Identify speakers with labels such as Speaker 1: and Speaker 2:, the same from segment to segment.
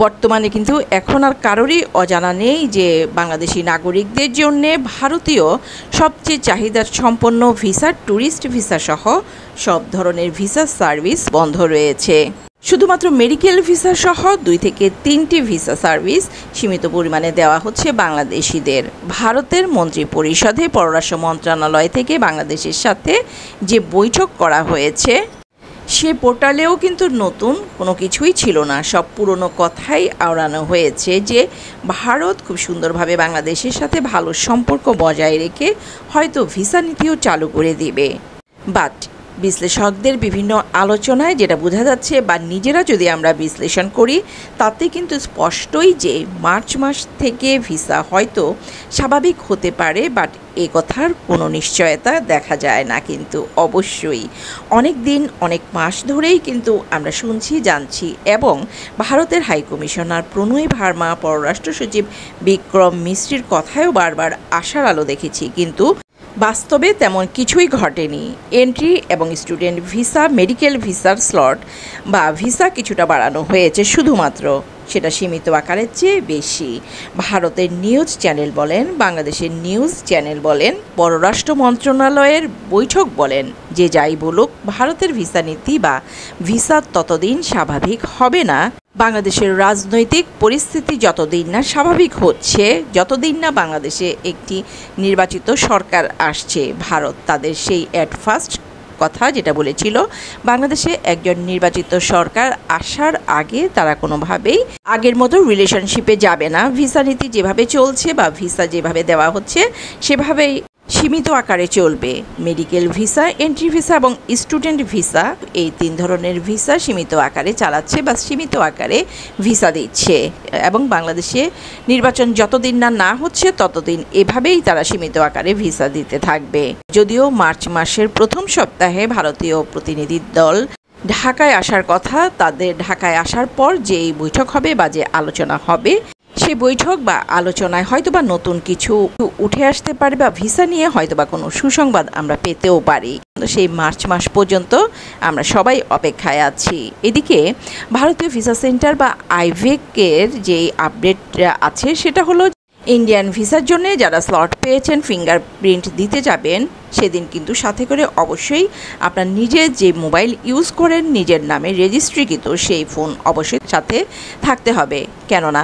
Speaker 1: বর্তমানে কিন্তু এখন আর কারোরই অজানা নেই যে বাংলাদেশি নাগরিকদের জন্যে ভারতীয় সবচেয়ে চাহিদা সম্পন্ন ভিসা, ট্যুরিস্ট ভিসা সহ সব ধরনের ভিসা সার্ভিস বন্ধ রয়েছে। শুধুমাত্র মেডিকেল ভিসা সহ 2 থেকে 3টি ভিসা সার্ভিস সীমিত পরিমাণে দেওয়া হচ্ছে বাংলাদেশিদের। ভারতের মন্ত্রী পরিষদে পররাষ্ট্র মন্ত্রণালয় থেকে বাংলাদেশের সাথে যে বৈঠক করা হয়েছে, সে পোর্টালেও কিন্তু নতুন কোনো কিছুই ছিল না, সব পুরনো কথাই আওড়ানো হয়েছে যে ভারত খুব সুন্দরভাবে বাংলাদেশের সাথে ভালো সম্পর্ক বজায় রেখে হয়তো ভিসা নীতিও চালু করে দিবে। বাট বিশ্লেষকদের বিভিন্ন আলোচনায় যেটা বোঝা যাচ্ছে বা নিজেরা যদি আমরা বিশ্লেষণ করি, তাতে কিন্তু স্পষ্টই যে মার্চ মাস থেকে ভিসা হয়তো স্বাভাবিক হতে পারে, বাট এ কথার কোনো নিশ্চয়তা দেখা যায় না। কিন্তু অবশ্যই অনেক দিন, অনেক মাস ধরেই কিন্তু আমরা শুনছি, জানছি, এবং ভারতের হাইকমিশনার প্রণয় ভার্মা, পররাষ্ট্র সচিব বিক্রম মিশ্রির কথায়ও বারবার আশার আলো দেখেছি, কিন্তু বাস্তবে তেমন কিছুই ঘটেনি। এন্ট্রি এবং স্টুডেন্ট ভিসা, মেডিকেল ভিসার স্লট বা ভিসা কিছুটা বাড়ানো হয়েছে, শুধুমাত্র সেটা সীমিত আকারের চেয়ে বেশি। ভারতের নিউজ চ্যানেল বলেন, বাংলাদেশের নিউজ চ্যানেল বলেন, পররাষ্ট্র মন্ত্রণালয়ের বৈঠক বলেন, যে যাই বলুক, ভারতের ভিসা নীতি বা ভিসা ততদিন স্বাভাবিক হবে না। বাংলাদেশের রাজনৈতিক পরিস্থিতি যতদিন না স্বাভাবিক হচ্ছে, যতদিন না বাংলাদেশে একটি নির্বাচিত সরকার আসছে, ভারত তাদের সেই অ্যাট ফার্স্ট কথা যেটা বলেছিল, বাংলাদেশে একজন নির্বাচিত সরকার আসার আগে তারা কোনোভাবেই আগের মতো রিলেশনশিপে যাবে না। ভিসা নীতি যেভাবে চলছে বা ভিসা যেভাবে দেওয়া হচ্ছে সেভাবেই সীমিত আকারে চলবে। মেডিকেল ভিসা, এন্ট্রি ভিসা এবং স্টুডেন্ট ভিসা, এই 3 ধরনের ভিসা সীমিত আকারে চালাচ্ছে বা সীমিত আকারে ভিসা দিচ্ছে, এবং বাংলাদেশে নির্বাচন যতদিন না হচ্ছে ততদিন এভাবেই তারা সীমিত আকারে ভিসা দিতে থাকবে। যদিও মার্চ মাসের প্রথম সপ্তাহে ভারতীয় প্রতিনিধি দল ঢাকায় আসার কথা, তাদের ঢাকায় আসার পর যেই বৈঠক হবে বা যে আলোচনা হবে, সে বৈঠক বা আলোচনায় হয়তোবা নতুন কিছু উঠে আসতে পারে বা ভিসা নিয়ে হয়তোবা কোনো সুসংবাদ আমরা পেতেও পারি। সেই মার্চ মাস পর্যন্ত আমরা সবাই অপেক্ষায় আছি। এদিকে ভারতীয় ভিসা সেন্টার বা আইভেকের যে আপডেট আছে সেটা হলো, ইন্ডিয়ান ভিসার জন্য যারা স্লট পেয়েছেন, ফিঙ্গারপ্রিন্ট দিতে যাবেন, সেদিন কিন্তু সাথে করে অবশ্যই আপনার নিজের যে মোবাইল ইউজ করেন, নিজের নামে রেজিস্ট্রিকৃত সেই ফোন অবশ্যই সাথে থাকতে হবে। কেননা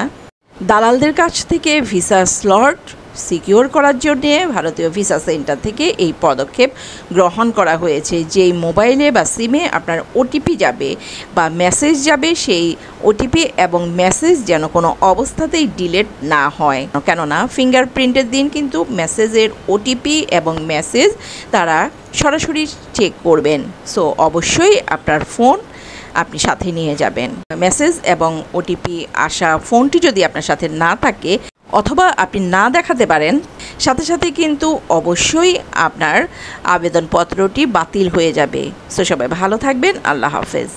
Speaker 1: দালালদের কাছ থেকে ভিসা স্লট সিকিউর করার জন্যে ভারতীয় ভিসা সেন্টার থেকে এই পদক্ষেপ গ্রহণ করা হয়েছে। যেই মোবাইলে বা সিমে আপনার ওটিপি যাবে বা মেসেজ যাবে, সেই ওটিপি এবং মেসেজ যেন কোনো অবস্থাতেই ডিলিট না হয়। কেননা ফিঙ্গারপ্রিন্টের দিন কিন্তু মেসেজের ওটিপি এবং মেসেজ তারা সরাসরি চেক করবেন। সো অবশ্যই আপনার ফোন আপনি সাথে নিয়ে যাবেন। মেসেজ এবং ওটিপি আসা ফোনটি যদি আপনার সাথে না থাকে অথবা আপনি না দেখাতে পারেন, সাথে সাথে কিন্তু অবশ্যই আপনার আবেদনপত্রটি বাতিল হয়ে যাবে। সো সবাই ভালো থাকবেন। আল্লাহ হাফেজ।